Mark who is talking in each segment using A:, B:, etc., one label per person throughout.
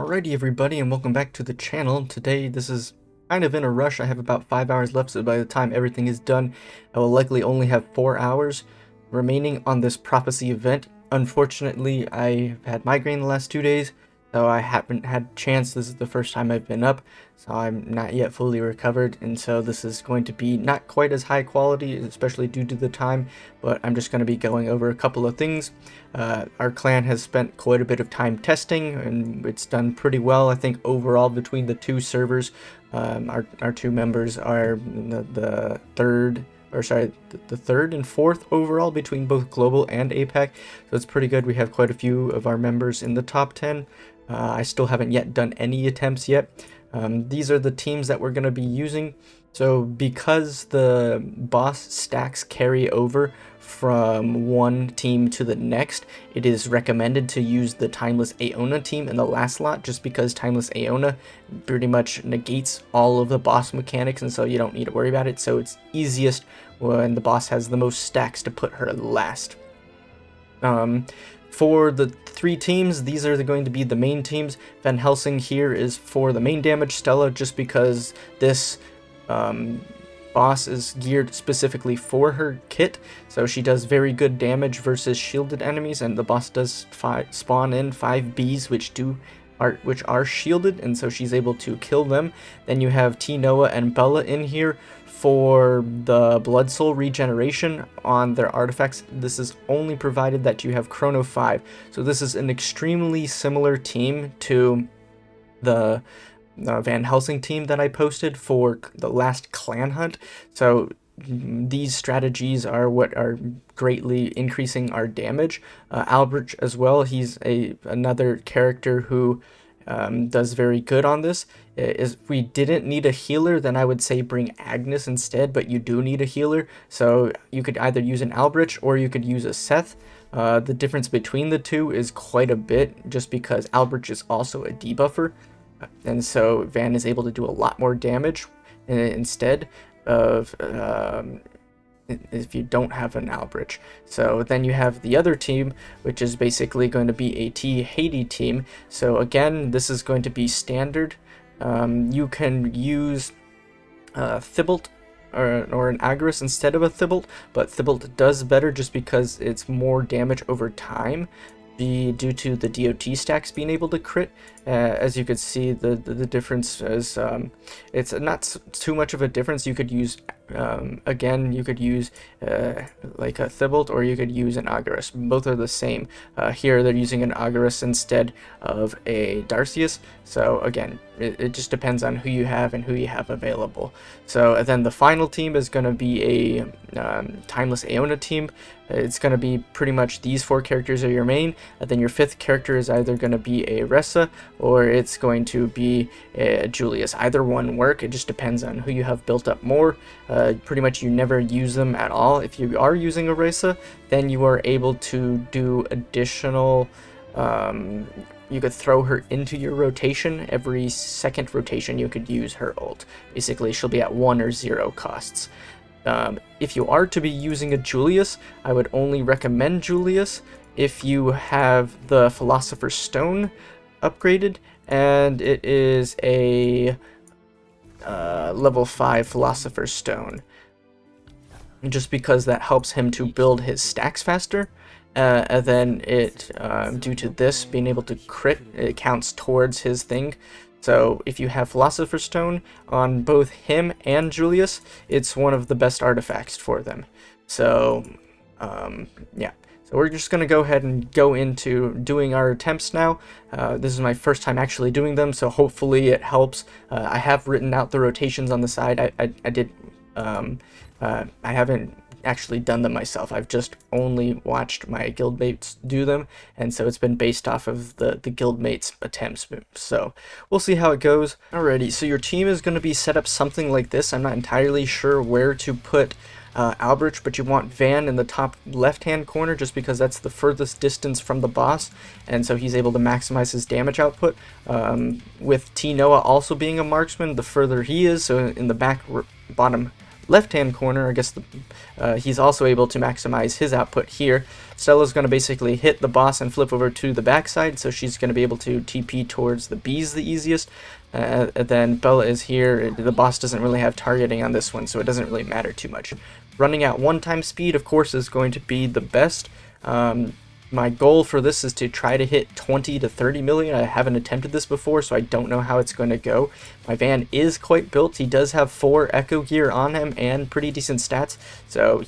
A: Alrighty everybody, and welcome back to the channel. Today this is kind of in a rush. I have about 5 hours left, so by the time everything is done I will likely only have 4 hours remaining on this prophecy event. Unfortunately, I've had migraine the last 2 days, so I haven't had a chance. This is the first time I've been up, so I'm not yet fully recovered, and so this is going to be not quite as high quality, especially due to the time, but I'm just going to be going over a couple of things. Our clan has spent quite a bit of time testing, and it's done pretty well. I think overall between the two servers, our two members are the third and fourth overall between both global and APAC, so it's pretty good. We have quite a few of our members in the top 10. I still haven't yet done any attempts yet. These are the teams that we're going to be using. So because the boss stacks carry over from one team to the next, it is recommended to use the Timeless Aeona team in the last lot, just because Timeless Aeona pretty much negates all of the boss mechanics, and so you don't need to worry about it. So it's easiest when the boss has the most stacks to put her last. For the three teams, these are going to be the main teams. Van Helsing here is for the main damage, Stella just because this boss is geared specifically for her kit, so she does very good damage versus shielded enemies, and the boss does spawn in 5 bees which are shielded, and so she's able to kill them. Then you have T Noah and Bella in here for the blood soul regeneration on their artifacts. This is only provided that you have Chrono 5, so this is an extremely similar team to the Van Helsing team that I posted for the last clan hunt. So these strategies are what are greatly increasing our damage. Albert as well, he's another character who does very good on this. If we didn't need a healer, then I would say bring Agnes instead, but you do need a healer, so you could either use an Albrecht or you could use a Seth. The difference between the two is quite a bit, just because Albrecht is also a debuffer, and so Van is able to do a lot more damage instead of if you don't have an Albrecht. So then you have the other team, which is basically going to be a T-Haiti team. So again, this is going to be standard. You can use Thibault or an Agris instead of a Thibault, but Thibault does better just because it's more damage over time due to the DOT stacks being able to crit. As you could see, the difference is it's not too much of a difference. You could use again, you could use like a Thibault, or you could use an Agris. Both are the same. Here they're using an Agris instead of a Darcius. So again, it just depends on who you have and who you have available. So then the final team is going to be a Timeless Aeona team. It's going to be pretty much these 4 characters are your main, and then your 5th character is either going to be a Ressa or it's going to be a Julius. Either one work, it just depends on who you have built up more. Pretty much you never use them at all. If you are using a Ressa, then you are able to do additional, you could throw her into your rotation. Every second rotation you could use her ult. Basically she'll be at 1 or 0 costs. If you are to be using a Julius, I would only recommend Julius if you have the Philosopher's Stone upgraded, and it is a level 5 Philosopher's Stone, just because that helps him to build his stacks faster. And then it, due to this being able to crit, it counts towards his thing. So if you have Philosopher's Stone on both him and Julius, it's one of the best artifacts for them. So yeah, so we're just going to go ahead and go into doing our attempts now. This is my first time actually doing them, so hopefully it helps. I have written out the rotations on the side. I haven't actually done them myself. I've just only watched my guildmates do them, and so it's been based off of the guildmates attempts. So we'll see how it goes. Alrighty, so your team is going to be set up something like this. I'm not entirely sure where to put Albrecht, but you want Van in the top left hand corner just because that's the furthest distance from the boss, and so he's able to maximize his damage output. With T Noah also being a marksman, the further he is, so in the back bottom left-hand corner, I guess he's also able to maximize his output here. Stella's going to basically hit the boss and flip over to the backside, so she's going to be able to TP towards the bees the easiest. And then Bella is here. The boss doesn't really have targeting on this one, so it doesn't really matter too much. Running at 1x speed, of course, is going to be the best. My goal for this is to try to hit 20 to 30 million. I haven't attempted this before, so I don't know how it's going to go. My van is quite built. He does have 4 echo gear on him and pretty decent stats. So,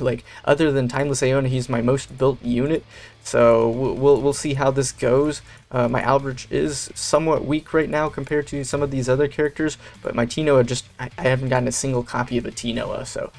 A: like, other than Timeless Aeon, he's my most built unit. So we'll see how this goes. My Albrecht is somewhat weak right now compared to some of these other characters, but my Tinoa I haven't gotten a single copy of a Tinoa. So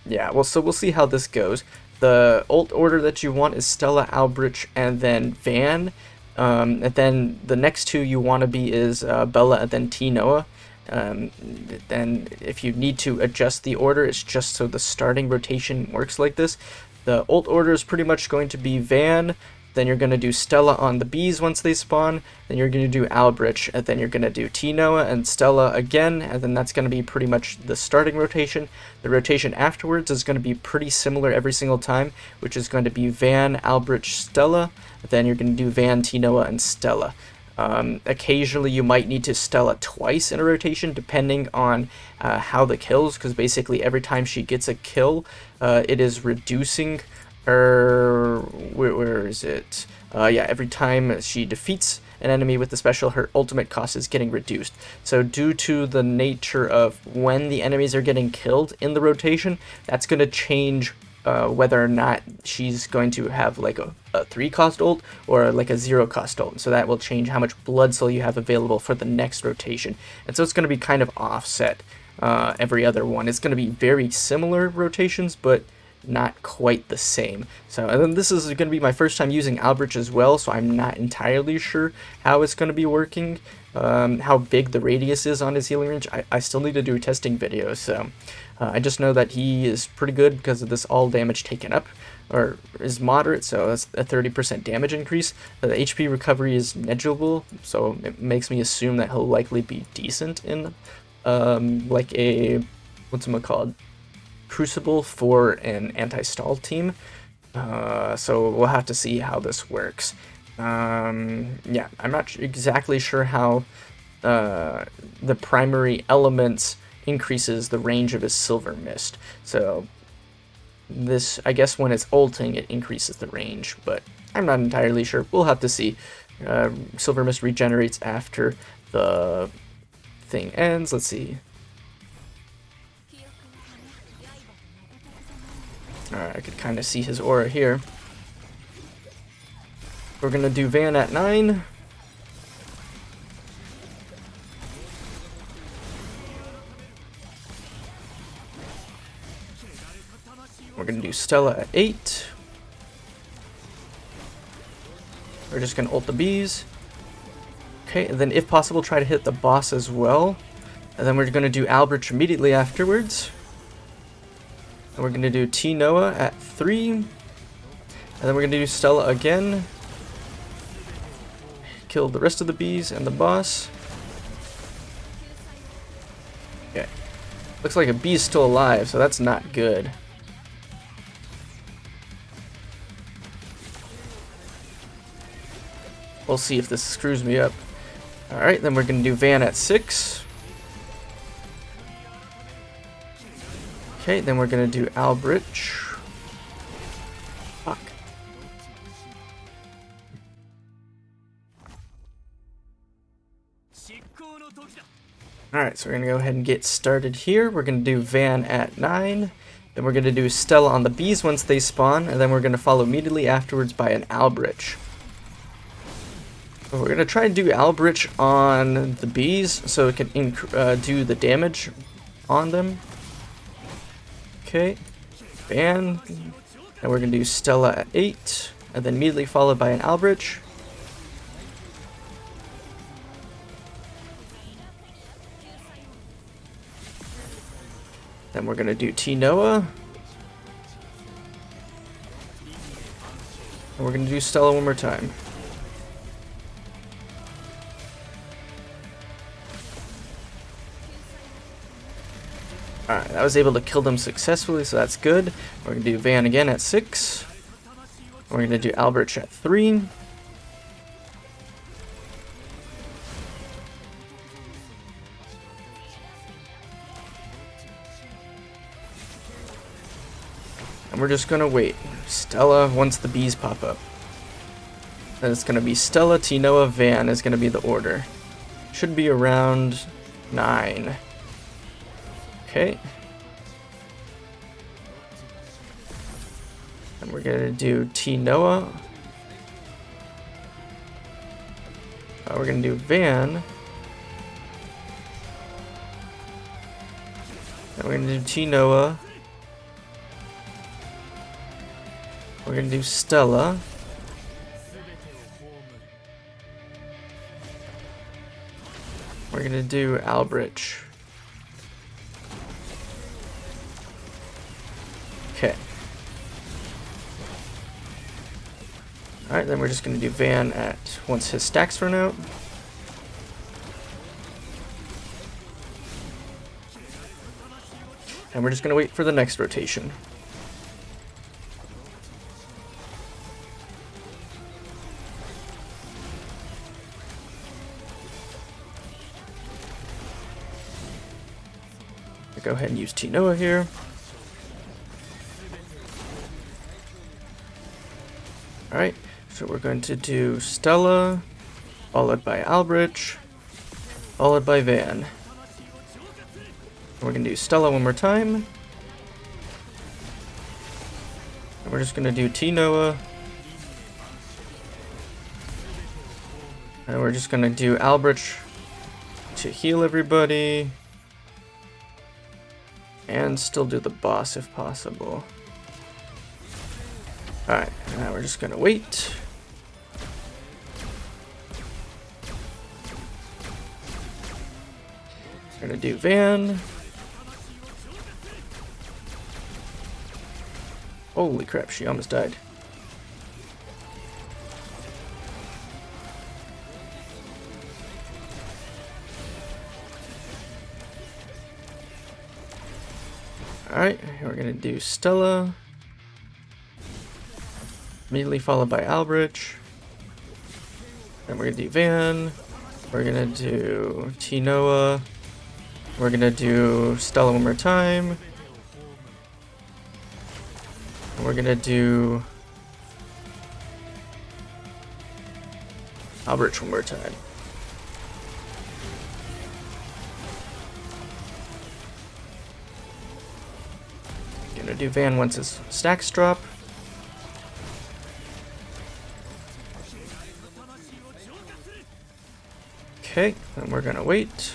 A: yeah, well, so we'll see how this goes. The ult order that you want is Stella, Albrecht, and then Van. And then the next 2 you want to be is Bella and then Tinoa. Then if you need to adjust the order, it's just so the starting rotation works like this. The ult order is pretty much going to be Van, then you're going to do Stella on the bees once they spawn, then you're going to do Albrecht, and then you're going to do Tinoa and Stella again, and then that's going to be pretty much the starting rotation. The rotation afterwards is going to be pretty similar every single time, which is going to be Van, Albrecht, Stella, then you're going to do Van, Tinoa, and Stella. Occasionally you might need to Stella twice in a rotation depending on how the kills, because basically every time she gets a kill, it is reducing her, where is it? Yeah, every time she defeats an enemy with the special, her ultimate cost is getting reduced. So due to the nature of when the enemies are getting killed in the rotation, that's going to change whether or not she's going to have like a 3-cost ult or like a 0-cost ult. So that will change how much blood cell you have available for the next rotation. And so it's going to be kind of offset every other one. It's going to be very similar rotations, but not quite the same. So, and then this is going to be my first time using Albrecht as well, so I'm not entirely sure how it's going to be working, how big the radius is on his healing range. I still need to do a testing video, so I just know that he is pretty good because of this all damage taken up, or is moderate, so that's a 30% damage increase. The HP recovery is negligible, so it makes me assume that he'll likely be decent in like a, what's it called, Crucible for an anti-stall team. So we'll have to see how this works. Yeah, I'm not exactly sure how the primary elements increases the range of his Silver Mist. So this, I guess when it's ulting, it increases the range, but I'm not entirely sure. We'll have to see. Silver Mist regenerates after the thing ends. Let's see. Alright, I could kind of see his aura here. We're going to do Van at 9. We're going to do Stella at 8. We're just going to ult the bees. Okay, and then if possible, try to hit the boss as well. And then we're going to do Albrecht immediately afterwards. And we're going to do Tinoa at 3. And then we're going to do Stella again. Kill the rest of the bees and the boss. Okay. Looks like a bee's still alive, so that's not good. We'll see if this screws me up. Alright, then we're going to do Van at 6. Okay, then we're going to do Albrecht. Fuck. Alright, so we're going to go ahead and get started here. We're going to do Van at 9. Then we're going to do Stella on the bees once they spawn. And then we're going to follow immediately afterwards by an Albrecht. We're going to try and do Albrecht on the bees so it can do the damage on them. Okay, Van, and we're going to do Stella at 8, and then immediately followed by an Albrecht. Then we're going to do Tinoa. And we're going to do Stella one more time. Alright, I was able to kill them successfully, so that's good. We're going to do Van again at 6. We're going to do Albrecht at 3. And we're just going to wait. Stella once the bees pop up. Then it's going to be Stella, Tinoa, Van is going to be the order. Should be around 9. Okay. And we're going to do Tinoa. We're going to do Van. And we're going to do Tinoa. We're going to do Stella. We're going to do Albrecht. Okay. Alright, then we're just going to do Van at once his stacks run out. And we're just going to wait for the next rotation. Go ahead and use Tinoa here. Alright, so we're going to do Stella, followed by Albrecht, followed by Van. We're going to do Stella one more time. And we're just going to do Tinoa. And we're just going to do Albrecht to heal everybody. And still do the boss if possible. Alright, now we're just gonna wait. We're gonna do Van. Holy crap, she almost died. Alright, we're gonna do Stella. Immediately followed by Albrecht. Then we're gonna do Van. We're gonna do Tinoa. We're gonna do Stella one more time. And we're gonna do Albrecht one more time. Gonna do Van once his stacks drop. Okay, then we're gonna wait.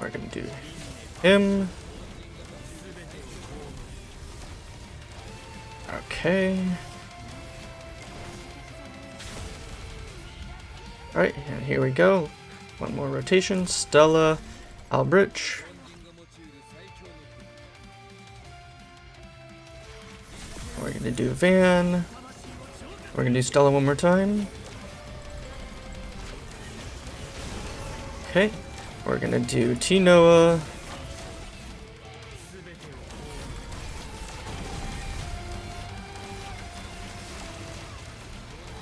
A: We're gonna do him. Okay. Alright, and here we go. One more rotation. Stella, Albrecht. We're gonna do Van. We're gonna do Stella one more time. Okay. We're gonna do Tinoa.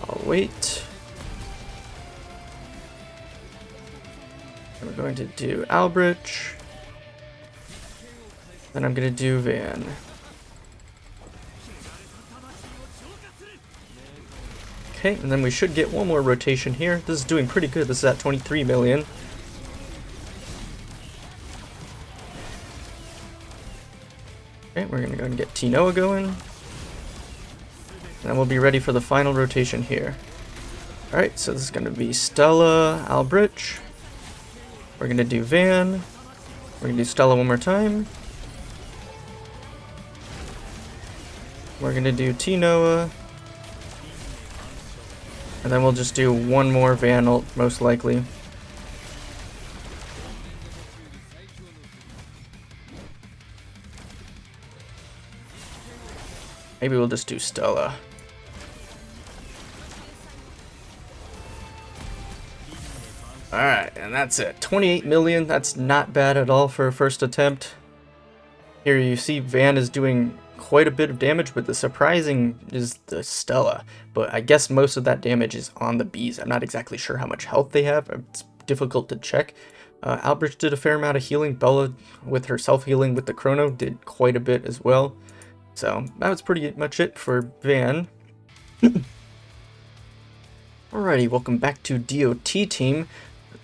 A: I'll wait. We're going to do Albrecht. Then I'm going to do Van. Okay, and then we should get one more rotation here. This is doing pretty good. This is at 23 million. Okay, we're going to go and get Tinoa going. And then we'll be ready for the final rotation here. Alright, so this is going to be Stella, Albrecht. We're going to do Van. We're going to do Stella one more time. We're going to do Tinoa. And then we'll just do one more Van ult, most likely. Maybe we'll just do Stella. Alright, and And that's it. 28 million. That's not bad at all for a first attempt. Here you see Van is doing quite a bit of damage, but the surprising is the Stella. But I guess most of that damage is on the bees. I'm not exactly sure how much health they have. It's difficult to check. Albrecht did a fair amount of healing. Bella, with her self-healing with the Chrono, did quite a bit as well. So that was pretty much it for Van. Alrighty, welcome back to DOT team.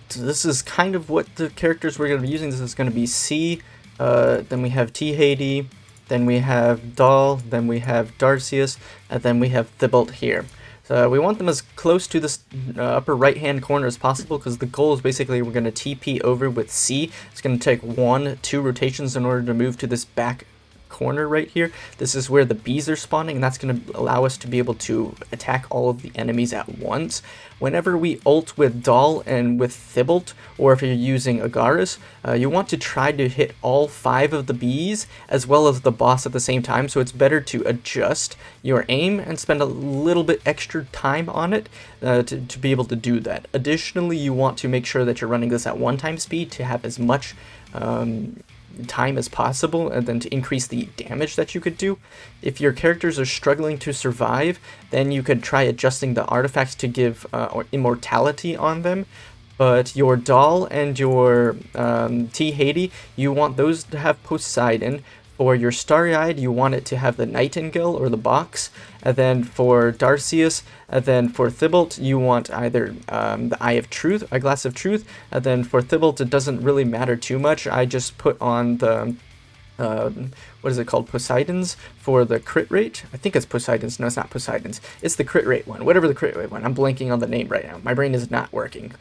A: So this is kind of what the characters we're going to be using. This is going to be C, then we have T-Hady, then we have Dahl, then we have Darcius, and then we have Thibault here. So we want them as close to this upper right hand corner as possible, because the goal is basically we're going to TP over with C. It's going to take 1-2 rotations in order to move to this back corner right here. This is where the bees are spawning, and that's going to allow us to be able to attack all of the enemies at once. Whenever we ult with Dahl and with Thibault, or if you're using Agaris, you want to try to hit all 5 of the bees as well as the boss at the same time, so it's better to adjust your aim and spend a little bit extra time on it to be able to do that. Additionally, you want to make sure that you're running this at 1x speed to have as much time as possible, and then to increase the damage that you could do. If your characters are struggling to survive, then you could try adjusting the artifacts to give immortality on them. But your Dahl and your T-Hady, you want those to have Poseidon. For your Starry-Eyed, you want it to have the Nightingale or the box. And then for Darcius, and then for Thibault, you want either the Eye of Truth, a Glass of Truth. And then for Thibault, it doesn't really matter too much. I just put on the, what is it called, Poseidon's for the crit rate. I think it's Poseidon's. No, it's not Poseidon's. It's the crit rate one. Whatever the crit rate one. I'm blanking on the name right now. My brain is not working.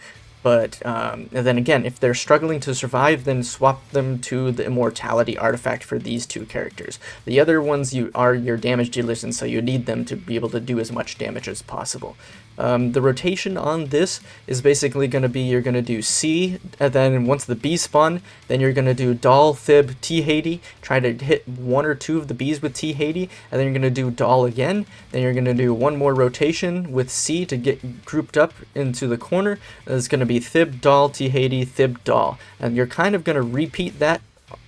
A: But and then again, if they're struggling to survive, then swap them to the immortality artifact for these 2 characters. The other ones are your damage dealers, and so you need them to be able to do as much damage as possible. The rotation on this is basically going to be you're going to do C, and then once the bees spawn, then you're going to do Dahl, Thib, T-Hady, try to hit 1 or 2 of the bees with T-Hady, and then you're going to do Dahl again, then you're going to do 1 more rotation with C to get grouped up into the corner. It's going to be Thib, Dahl, T-Hady, Thib, Dahl, and you're kind of going to repeat that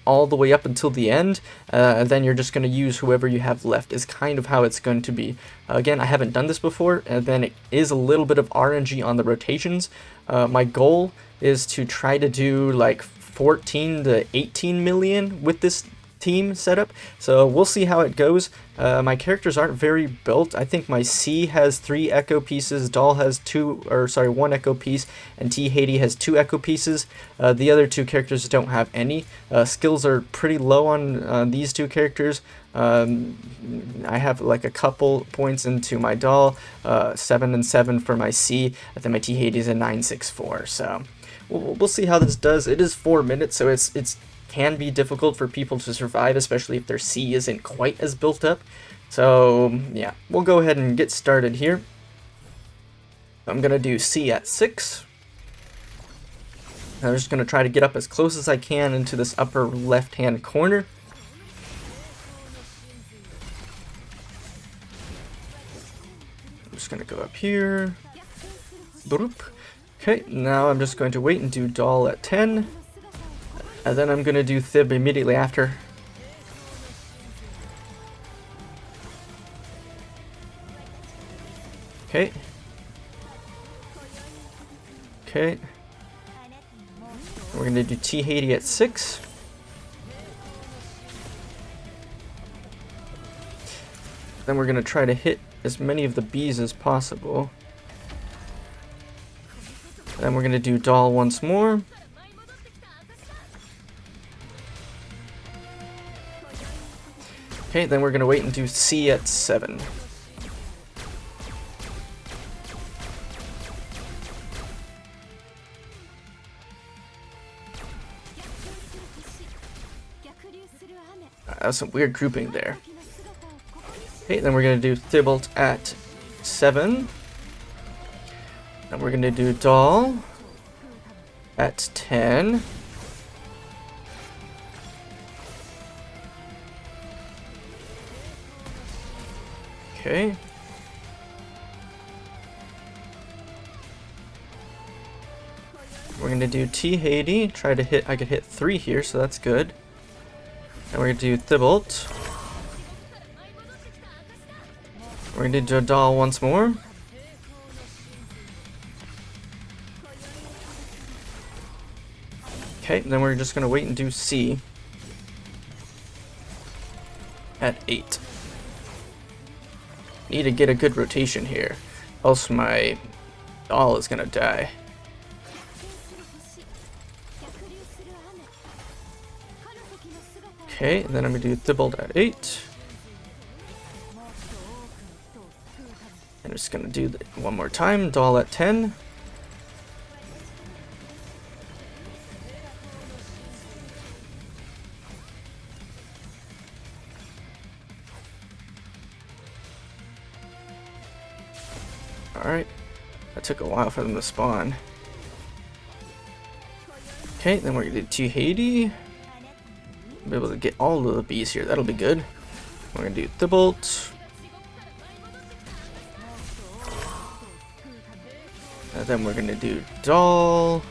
A: all the way up until the end, and then you're just going to use whoever you have left is kind of how it's going to be. Again, I haven't done this before, and then it is a little bit of RNG on the rotations. My goal is to try to do like 14 to 18 million with this team setup, so we'll see how it goes. My characters aren't very built. I think my C has 3 echo pieces, Dahl has 1 echo piece, and T-Hady has 2 echo pieces. The other 2 characters don't have any. Skills are pretty low on these 2 characters. I have like a couple points into my Dahl, 7 and 7 for my C, and then my T-Hady is a 964. So we'll see how this does. It is 4 minutes, so it's can be difficult for people to survive, especially if their C isn't quite as built up. So yeah, we'll go ahead and get started here. I'm gonna do C at 6. I'm just gonna try to get up as close as I can into this upper left hand corner. I'm just gonna go up here. Boop. Okay, now I'm just going to wait and do Dahl at 10. And then I'm going to do Thib immediately after. Okay. Okay. We're going to do T-Hady at 6. Then we're going to try to hit as many of the bees as possible. Then we're going to do Dahl once more. Okay, then we're going to wait and do C at 7. That was some weird grouping there. Okay, then we're going to do Thibault at 7. Then we're going to do Dahl at 10. Okay. We're going gonna do T Haiti, try to hit, I could hit 3 here, so that's good. And we're gonna do Thibault. We're gonna do Jodal once more. Okay, then we're just gonna wait and do C at 8. Need to get a good rotation here, else my doll is gonna die. Okay, then I'm gonna do Thibault at 8. I'm just gonna do that one more time, doll at 10. Alright, that took a while for them to spawn. Okay, then we're gonna do T Haiti. Be able to get all of the bees here, that'll be good. We're gonna do Thibault. And then we're gonna do doll.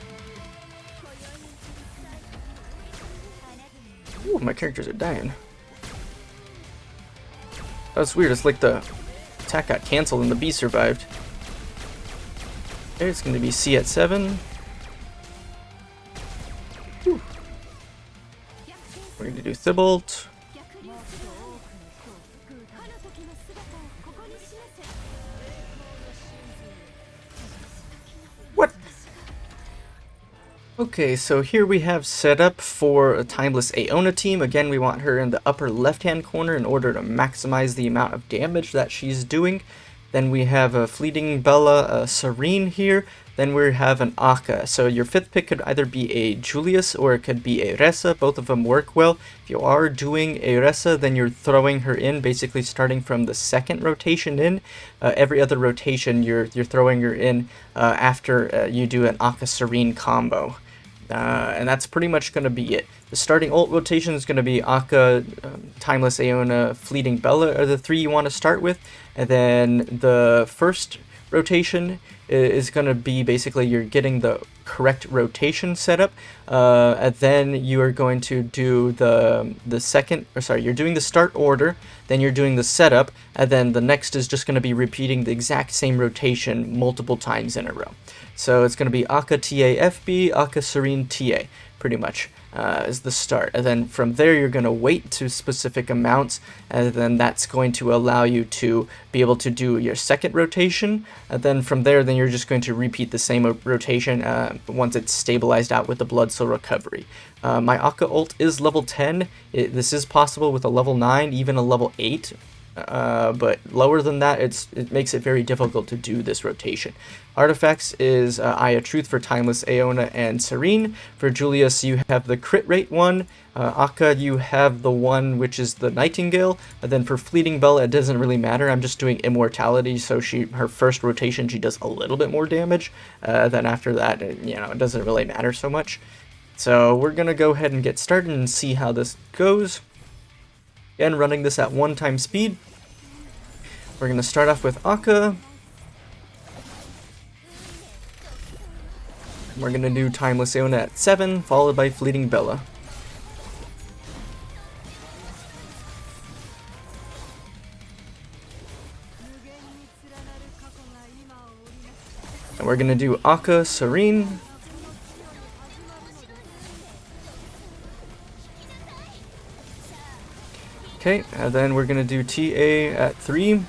A: Ooh, my characters are dying. That's weird, it's like the attack got cancelled and the bee survived. There's gonna be C at 7. Whew. We're gonna do Thibault. What? Okay, so here we have set up for a Timeless Aona team. Again, we want her in the upper left-hand corner in order to maximize the amount of damage that she's doing. Then we have a Fleeting Bella, a Serene here. Then we have an Akka. So your 5th pick could either be a Julius or it could be a Ressa. Both of them work well. If you are doing a Ressa, then you're throwing her in, basically starting from the 2nd rotation in. Every other rotation, you're throwing her in after you do an Akka Serene combo. And that's pretty much going to be it. The starting ult rotation is going to be Akka, Timeless Aona, Fleeting Bella are the 3 you want to start with. And then the first rotation is going to be basically you're getting the correct rotation setup, and then you are going to do the second, or sorry, you're doing the start order, then you're doing the setup, and then the next is just going to be repeating the exact same rotation multiple times in a row. So it's going to be Akka TA FB, Akka Serene TA, pretty much. Is the start, and then from there you're going to wait to specific amounts, and then that's going to allow you to be able to do your 2nd rotation, and then from there then you're just going to repeat the same rotation once it's stabilized out with the blood cell recovery. My Akka ult is level 10. This is possible with a level 9, even a level 8. But lower than that, it makes it very difficult to do this rotation. Artifacts is Eye of Truth for Timeless Aona and Serene. For Julius, you have the crit rate one. Akka, you have the one which is the Nightingale. And then for Fleeting Bella, it doesn't really matter. I'm just doing Immortality, so her first rotation, she does a little bit more damage. Then after that, it doesn't really matter so much. So we're going to go ahead and get started and see how this goes. Again, running this at 1x speed. We're going to start off with Akka. We're going to do Timeless Aona at 7, followed by Fleeting Bella. And we're going to do Akka Serene. Okay, and then we're going to do TA at 3.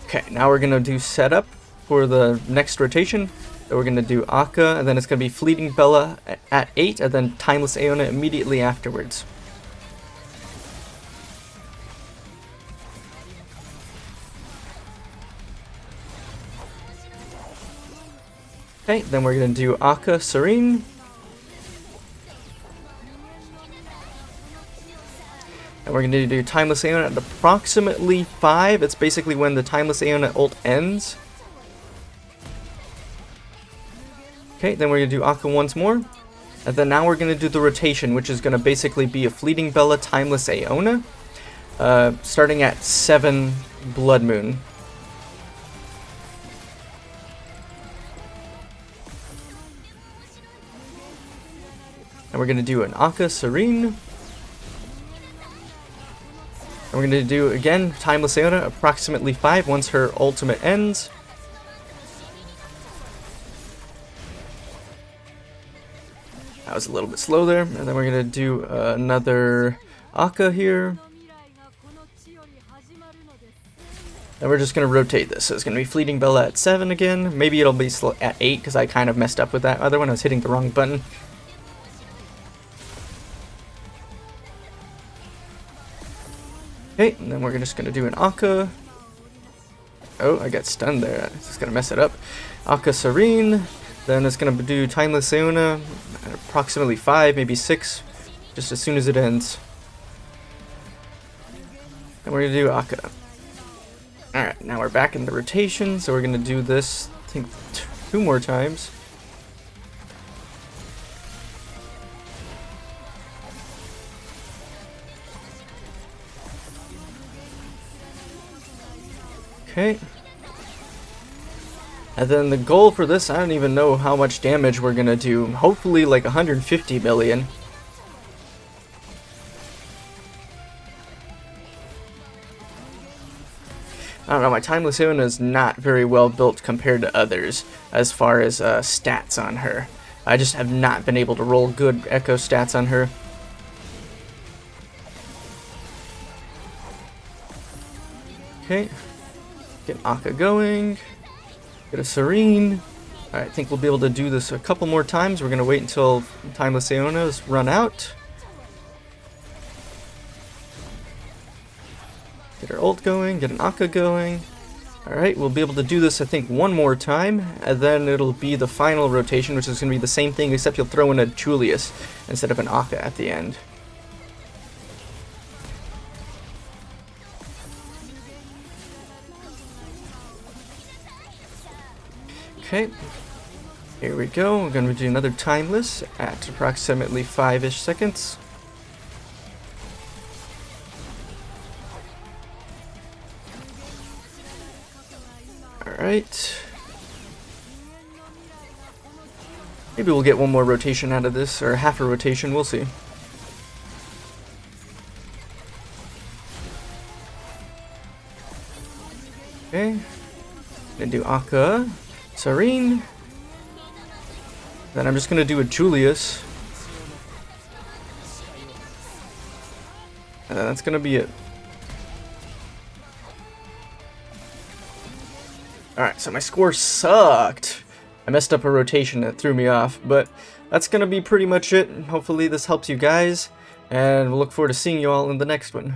A: Okay, now we're going to do setup for the next rotation. So we're going to do Akka, and then it's going to be Fleeting Bella at 8, and then Timeless Aona immediately afterwards. Okay, then we're going to do Akka Serene. And we're going to do Timeless Aona at approximately 5. It's basically when the Timeless Aona ult ends. Okay, then we're going to do Akka once more. And then now we're going to do the rotation, which is going to basically be a Fleeting Bella, Timeless Aona. Starting at 7 Blood Moon. And we're going to do an Akka Serene. And we're going to do, again, Timeless Aeona, approximately 5 once her ultimate ends. That was a little bit slow there. And then we're going to do another Akka here. And we're just going to rotate this. So it's going to be Fleeting Bella at 7 again. Maybe it'll be at 8 because I kind of messed up with that other one. I was hitting the wrong button. Okay, and then we're just going to do an Akka. Oh, I got stunned there. It's just going to mess it up. Akka Serene. Then it's going to do Timeless Aeona at approximately 5, maybe 6, just as soon as it ends. And we're going to do Akka. Alright, now we're back in the rotation, so we're going to do this, I think, 2 more times. Okay. And then the goal for this, I don't even know how much damage we're going to do. Hopefully like 150 million. I don't know, my Timeless Aeona is not very well built compared to others as far as stats on her. I just have not been able to roll good echo stats on her. Okay, get Akka going, get a Serene. Alright, I think we'll be able to do this a couple more times. We're going to wait until Timeless Aeona's run out. Get our ult going, get an Akka going. Alright, we'll be able to do this I think 1 more time, and then it'll be the final rotation, which is going to be the same thing except you'll throw in a Julius instead of an Akka at the end. Okay, here we go. We're going to do another Timeless at approximately 5-ish seconds. Alright. Maybe we'll get 1 more rotation out of this, or half a rotation, we'll see. Okay. Gonna do Akka, Serene. Then I'm just gonna do a Julius. And that's gonna be it. Alright, so my score sucked. I messed up a rotation that threw me off, but that's gonna be pretty much it. Hopefully this helps you guys, and we'll look forward to seeing you all in the next one.